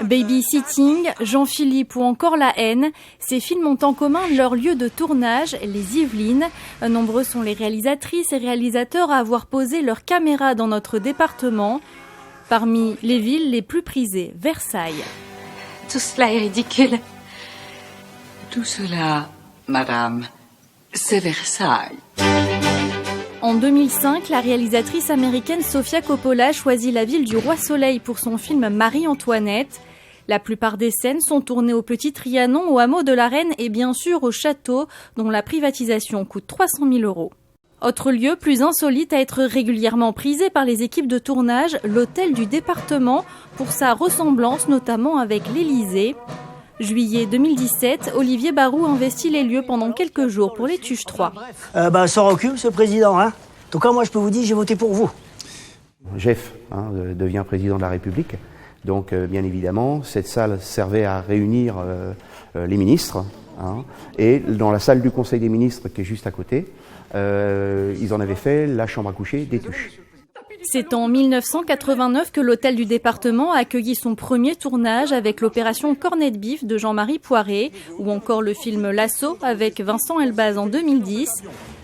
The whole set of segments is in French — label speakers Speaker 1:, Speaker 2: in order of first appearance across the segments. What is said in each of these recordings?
Speaker 1: Babysitting, Jean-Philippe ou encore La Haine, ces films ont en commun leur lieu de tournage, les Yvelines. Nombreux sont les réalisatrices et réalisateurs à avoir posé leur caméra dans notre département. Parmi les villes les plus prisées, Versailles.
Speaker 2: Tout cela est ridicule.
Speaker 3: Tout cela, madame, c'est Versailles.
Speaker 1: En 2005, la réalisatrice américaine Sofia Coppola choisit la ville du Roi Soleil pour son film Marie-Antoinette. La plupart des scènes sont tournées au Petit Trianon, au hameau de la Reine et bien sûr au château, dont la privatisation coûte 300 000 €. Autre lieu plus insolite à être régulièrement prisé par les équipes de tournage, l'hôtel du département, pour sa ressemblance notamment avec l'Élysée. Juillet 2017, Olivier Barou investit les lieux pendant quelques jours pour les Tuches 3.
Speaker 4: Sans recul, Monsieur le Président. En tout cas, moi, je peux vous dire, j'ai voté pour vous.
Speaker 5: Jeff devient président de la République. Donc, bien évidemment, cette salle servait à réunir les ministres. Et dans la salle du Conseil des ministres, qui est juste à côté, ils en avaient fait la chambre à coucher des Tuches.
Speaker 1: C'est en 1989 que l'hôtel du département a accueilli son premier tournage avec l'opération Cornet de Bif de Jean-Marie Poiré ou encore le film L'Assaut avec Vincent Elbaz en 2010.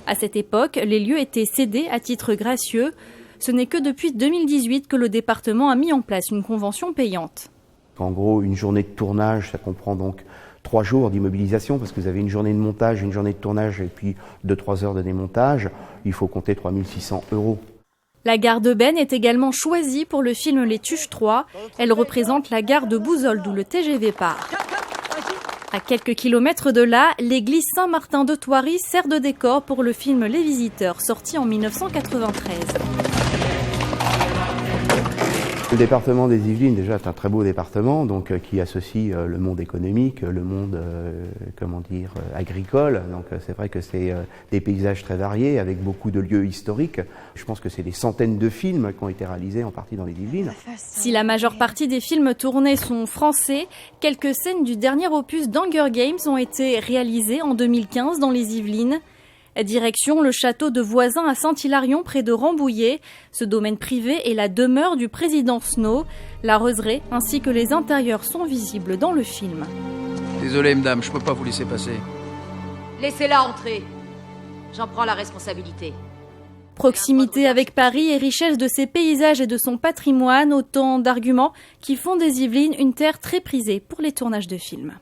Speaker 1: À cette époque, les lieux étaient cédés à titre gracieux. Ce n'est que depuis 2018 que le département a mis en place une convention payante.
Speaker 5: En gros, une journée de tournage, ça comprend donc 3 jours d'immobilisation parce que vous avez une journée de montage, une journée de tournage et puis 2-3 heures de démontage. Il faut compter 3 600 €.
Speaker 1: La gare de Benne est également choisie pour le film Les Tuches 3. Elle représente la gare de Bouzold où le TGV part. À quelques kilomètres de là, l'église Saint-Martin de Thoiry sert de décor pour le film Les Visiteurs, sorti en 1993.
Speaker 5: Le département des Yvelines, déjà, est un très beau département, donc qui associe le monde économique, le monde, agricole. Donc c'est vrai que c'est des paysages très variés, avec beaucoup de lieux historiques. Je pense que c'est des centaines de films qui ont été réalisés en partie dans les Yvelines.
Speaker 1: Si la majeure partie des films tournés sont français, quelques scènes du dernier opus d'Hunger Games ont été réalisées en 2015 dans les Yvelines. Direction le château de Voisin à Saint-Hilarion près de Rambouillet. Ce domaine privé est la demeure du président Snow. La roseraie ainsi que les intérieurs sont visibles dans le film.
Speaker 6: Désolé, madame, je peux pas vous laisser passer.
Speaker 2: Laissez-la entrer. J'en prends la responsabilité.
Speaker 1: Proximité avec Paris et richesse de ses paysages et de son patrimoine, autant d'arguments qui font des Yvelines une terre très prisée pour les tournages de films.